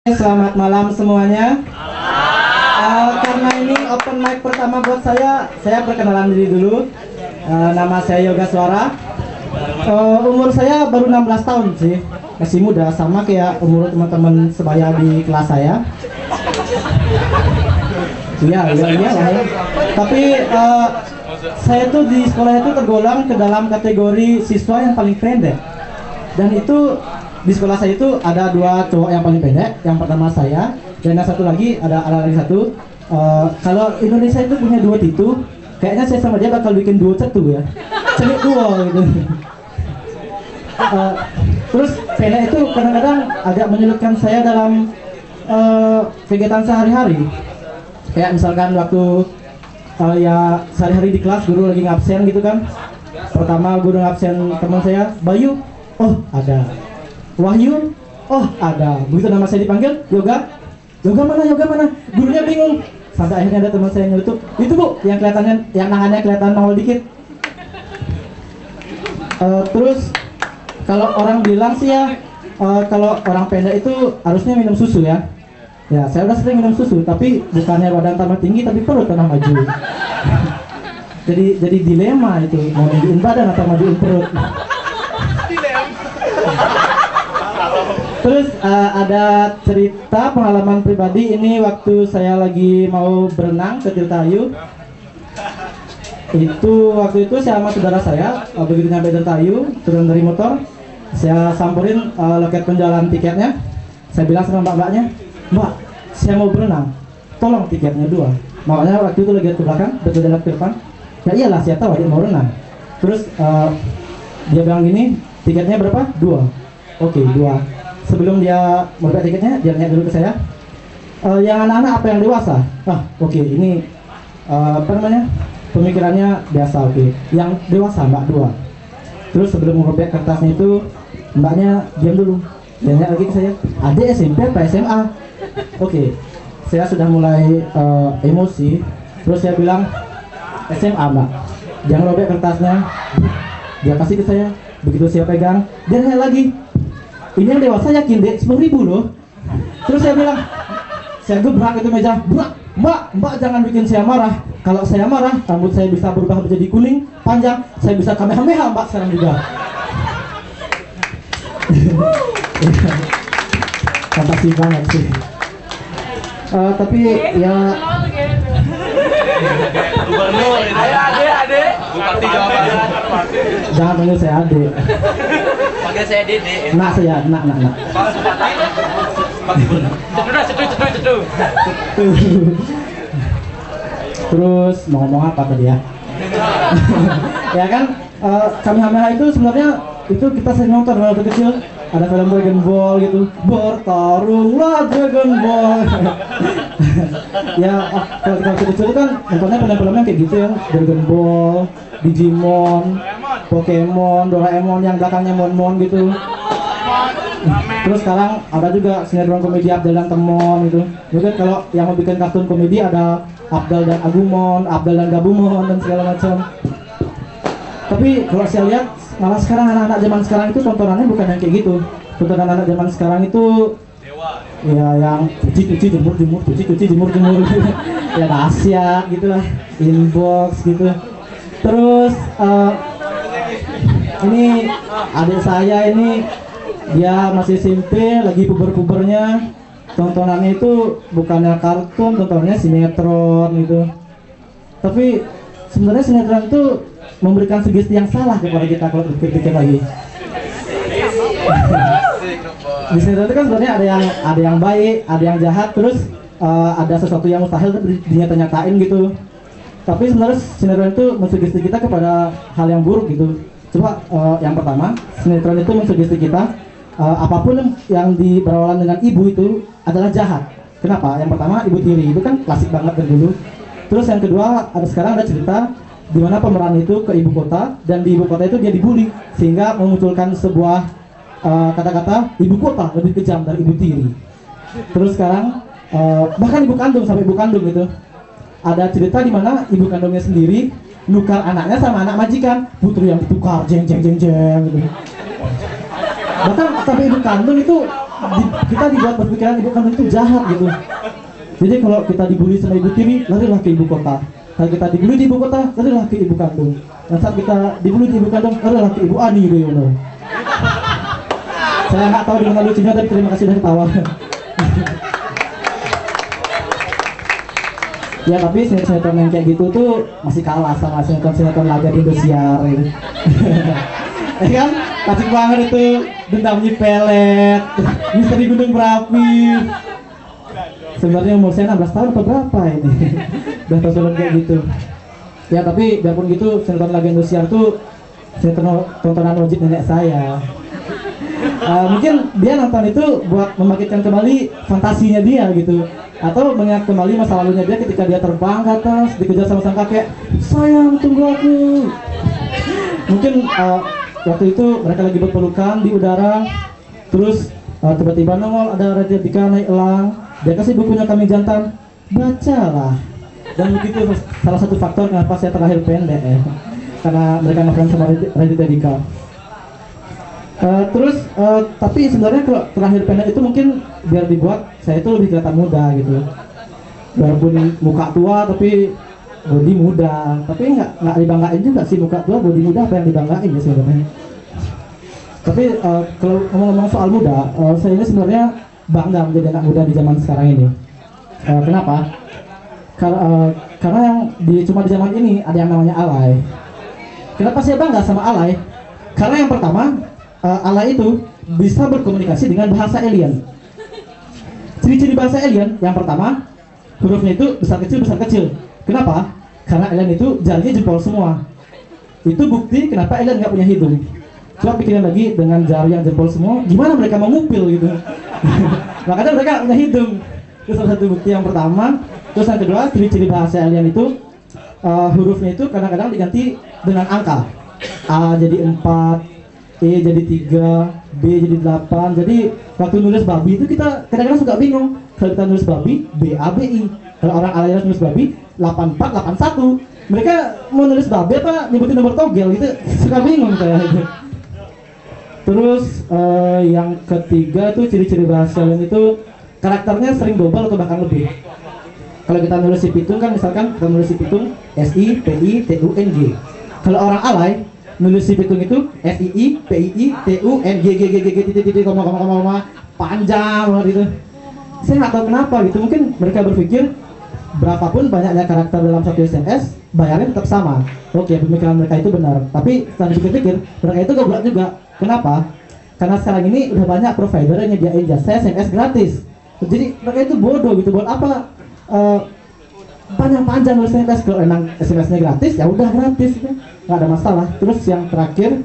Selamat malam semuanya. Karena ini open mic pertama buat saya perkenalan diri dulu. Nama saya Yoga Suara. Umur saya baru 16 tahun sih, masih muda, sama kayak umur teman-teman sebaya di kelas saya. Iya lah ya. Tapi saya tuh di sekolah itu tergolong ke dalam kategori siswa yang paling pendek. Dan itu di sekolah saya itu ada dua cowok yang paling pendek. Yang pertama saya, dan yang satu lagi ada lagi satu. Kalau Indonesia itu punya duo itu, kayaknya saya sama dia bakal bikin duo cetu ya, celik duo gitu. Terus pendek itu kadang-kadang agak menyulitkan saya dalam kegiatan sehari-hari. Kayak misalkan waktu ya sehari-hari di kelas guru lagi ngabsen gitu kan. Pertama guru ngabsen teman saya, Bayu, oh ada. Wahyu, oh ada. Begitu nama saya dipanggil, Yoga mana? Gurunya bingung. Sampai akhirnya ada teman saya nyeletuk, itu bu, yang kelihatannya, yang tangannya kelihatan nongol dikit. Terus kalau orang bilang sih ya, kalau orang pendek itu harusnya minum susu ya. Ya, saya udah sering minum susu, tapi bukannya badan tambah tinggi, tapi perut tambah maju. jadi dilema itu, mau majuin badan atau majuin perut. Terus ada cerita pengalaman pribadi ini waktu saya lagi mau berenang ke Tirtayu. Waktu itu saya sama saudara saya begitu nyampe Tirtayu, turun dari motor, saya samperin loket penjualan tiketnya. Saya bilang sama mbak-mbaknya, Mbak, saya mau berenang, tolong tiketnya 2. Makanya waktu itu lagi ke belakang, berjalan ke depan. Ya iyalah, saya tahu dia mau berenang. Terus dia bilang gini, tiketnya berapa? 2. Oke, 2. Sebelum dia membayar tiketnya, dia nanya dulu ke saya, yang anak-anak apa yang dewasa? Oke, ini apa namanya, pemikirannya biasa, oke. Yang dewasa mbak 2. Terus sebelum merobek kertasnya itu, mbaknya diam dulu. Dia nanya lagi ke saya, adik SMP apa SMA? Oke, saya sudah mulai emosi. Terus saya bilang, SMA mbak. Jangan robek kertasnya. Dia kasih ke saya. Begitu saya pegang, dia nanya lagi, ini yang dewasa yakin dek, 10.000 loh. Terus saya bilang, saya gebrak itu meja, mbak jangan bikin saya marah. Kalau saya marah, rambut saya bisa berubah menjadi kuning, panjang, saya bisa kamehameha mbak sekarang juga. Fantasi banget sih. Tapi ya Gubernur ini. Ade. Bupati Jawa Barat. Jangan panggil saya Ade. Panggil saya Dede. Nak saya, nak. Cedu. Terus mau ngomong apa tadi ya? Ya kan, Kamehameha itu sebenarnya itu kita sering nonton waktu kecil. Ada film Dragon Ball gitu, bertarunglah Dragon Ball. Ya, kalau kita kecil itu kan nontonnya film-filmnya kayak gitu ya, Dragon Ball, Digimon, Pokemon, Doraemon yang belakangnya Mon gitu. Terus sekarang ada juga sinetron komedi Abdel dan Temon gitu. Juga kalau yang mau bikin kartun komedi ada Abdel dan Agumon, Abdel dan Gabumon dan segala macam. Tapi kalau saya lihat malah sekarang anak-anak zaman sekarang itu tontonannya bukan yang kayak gitu. Tontonan anak zaman sekarang itu ya yang cuci jemur ya rahasia gitulah, inbox gitu. Terus ini adik saya ini, dia masih SMP, lagi puber-pubernya. Tontonannya itu bukannya kartun, tontonannya sinetron gitu. Tapi sebenarnya sinetron itu memberikan sugesti yang salah kepada kita kalau berpikir lagi. Di sinetron itu kan sebenarnya ada yang baik, ada yang jahat, terus ada sesuatu yang mustahil dinyata-nyatain gitu. Tapi sebenarnya sinetron itu mensugesti kita kepada hal yang buruk gitu. Coba yang pertama, sinetron itu mensugesti kita apapun yang berawal dengan ibu itu adalah jahat. Kenapa? Yang pertama, ibu tiri itu kan klasik banget dari dulu. Terus yang kedua, sekarang ada cerita di mana pemeran itu ke ibu kota, dan di ibu kota itu dia dibully sehingga memunculkan sebuah kata-kata ibu kota lebih kejam dari ibu tiri. Terus sekarang bahkan ibu kandung, sampai ibu kandung gitu. Ada cerita di mana ibu kandungnya sendiri nukar anaknya sama anak majikan, putri yang ditukar jeng gitu. Bahkan sampai ibu kandung itu kita dibuat berpikiran ibu kandung itu jahat gitu. Jadi kalau kita dibully sama ibu tiri, larilah ke ibu kota. Kalau kita dibully di ibu kota, larilah ke ibu kandung. Dan saat kita dibully di ibu kandung, larilah ke ibu Ani Yudhoyono. Saya nggak tahu di mana lucunya, tapi terima kasih sudah ketawa. Ya tapi sinetron yang kayak gitu tuh masih kalah sama sinetron laga di Indosiar gitu. Ya kan? Asik banget itu, Dendam Nyipelet, Misteri Gunung Berapi. Sebenarnya umur saya 16 tahun atau berapa ini? Udah tontonan kayak gitu. Ya tapi biarpun gitu, sinetron laga Indosiar tuh sinetron tontonan wajib nenek saya. Mungkin dia nonton itu buat membangkitkan kembali fantasinya dia gitu, atau mengingat kembali masa lalunya dia ketika dia terbang ke atas dikejar sama sang kakek, sayang tunggu aku. Mungkin waktu itu mereka lagi berpelukan di udara, terus tiba-tiba nongol ada Raditya Dika naik elang, dia kasih bukunya Kami Jantan, bacalah. Dan begitu salah satu faktor kenapa saya terakhir pendek ya, karena mereka ngefans sama Raditya Dika. Tapi sebenarnya kalau terakhir pendek itu mungkin biar dibuat saya itu lebih kelihatan muda gitu. Walaupun muka tua tapi body muda. Tapi nggak dibanggain juga sih muka tua body muda, apa yang dibanggain ya sebenarnya. Tapi kalau ngomong-ngomong soal muda, saya ini sebenarnya bangga menjadi anak muda di zaman sekarang ini. Kenapa? Karena yang cuma di zaman ini ada yang namanya alay. Kenapa saya bangga sama alay? Karena yang pertama, alay itu bisa berkomunikasi dengan bahasa alien. Ciri-ciri bahasa alien yang pertama, hurufnya itu besar kecil. Kenapa? Karena alien itu jarinya jempol semua. Itu bukti kenapa alien nggak punya hidung. Coba pikirin lagi, dengan jari yang jempol semua, gimana mereka mau ngupil gitu. Makanya mereka punya hidung. Itu salah satu bukti yang pertama. Terus yang kedua, ciri-ciri bahasa alien itu hurufnya itu kadang-kadang diganti dengan angka. A jadi 4, E jadi 3, B jadi 8. Jadi waktu nulis babi itu kita kadang-kadang suka bingung. Kalau kita nulis babi, B-A-B-I. Kalau orang alay nulis babi, 84, 81. Mereka mau nulis babi apa nyebutin nomor togel gitu, suka bingung saya gitu. Terus yang ketiga tuh ciri-ciri bahasa alien itu karakternya sering double atau bahkan lebih. Kalau kita nulis si pitung kan, misalkan kita nulis si pitung S-I-P-I-T-U-N-G. Kalau orang alay nulis si pitung itu S-I-I-P-I-T-U-N-G panjang banget itu. Saya nggak tahu kenapa gitu, mungkin mereka berpikir berapapun banyaknya karakter dalam satu SMS, bayarnya tetap sama. Oke, pemikiran mereka itu benar, tapi setelah dipikir-pikir mereka itu goblok juga. Kenapa? Karena sekarang ini udah banyak provider yang nyediain jasa SMS gratis. Jadi mereka itu bodoh gitu, buat apa panjang-panjang nulis SMS? Kalau emang SMS-nya gratis, ya udah gratis gitu, nggak ada masalah. Terus yang terakhir,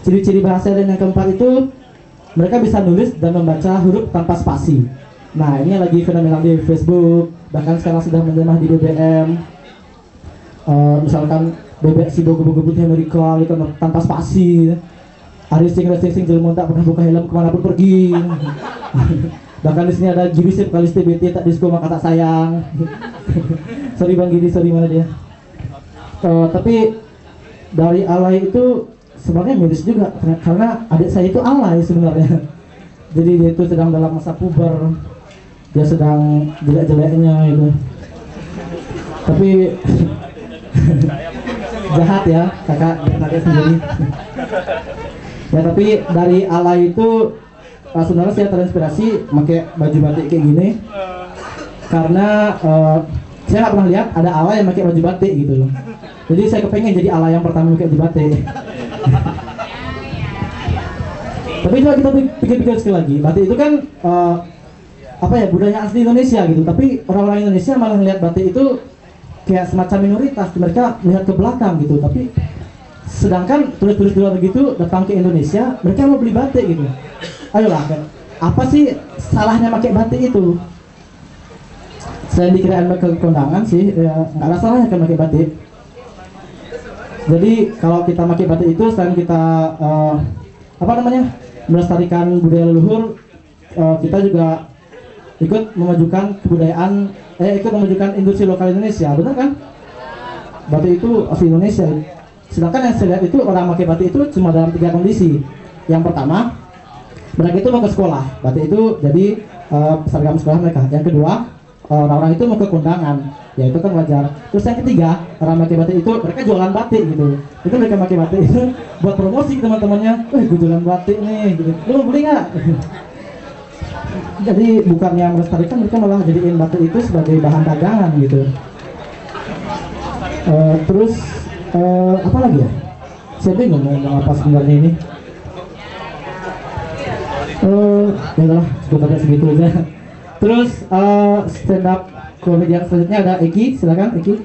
ciri-ciri bahasa alien yang keempat itu mereka bisa nulis dan membaca huruf tanpa spasi. Nah ini lagi fenomenal di Facebook, bahkan sekarang sudah menjamah di BBM. Misalkan bebek si bogo-bogo-putih Amerika gitu tanpa spasi. Racing jelma tak pernah buka helm kemanapun pergi. Bahkan di sini ada Giri sih kali TBT tak disko maka tak sayang. Sorry Bang Giri, sorry mana dia. Tapi dari alay itu sebenarnya miris juga, karena adik saya itu alay sebenarnya. Jadi dia itu sedang dalam masa puber, dia sedang jelek-jeleknya itu. Tapi jahat ya kakak sendiri. Ya tapi dari alay itu sebenarnya saya terinspirasi pakai baju batik kayak gini, karena saya nggak pernah lihat ada alay yang pakai baju batik gitu. Jadi saya kepengen jadi alay yang pertama pakai baju batik. Tapi coba kita pikir-pikir sekali lagi, batik itu kan apa ya, budaya asli Indonesia gitu. Tapi orang-orang Indonesia malah melihat batik itu kayak semacam minoritas, mereka melihat ke belakang gitu. Tapi sedangkan turis-turis luar gitu datang ke Indonesia, mereka mau beli batik gitu. Ayolah kan, apa sih salahnya pakai batik itu? Selain dikirain ke kondangan sih, ya nggak ada salahnya kan pakai batik. Jadi kalau kita pakai batik itu selain kita melestarikan budaya leluhur, kita juga ikut memajukan kebudayaan, ikut memajukan industri lokal Indonesia, benar kan? Batik itu asli Indonesia. Sedangkan yang saya lihat itu orang pakai batik itu cuma dalam 3 kondisi. Yang pertama, mereka itu mau ke sekolah, berarti itu jadi seragam sekolah mereka. Yang kedua, orang-orang itu mau ke kondangan, ya itu kan wajar. Terus yang ketiga, orang pakai batik itu mereka jualan batik gitu. Itu mereka pakai batik itu buat promosi ke teman-temannya. Gue jualan batik nih, gitu. Lu mau beli nggak? Jadi bukannya melestarikan, mereka malah jadiin batik itu sebagai bahan dagangan gitu. Terus apa lagi ya? Saya bingung mau ngomong apa sebenarnya ini. Ya udah, cukup sampai segitu aja. Terus stand up komedian selanjutnya ada Eki, silakan Eki.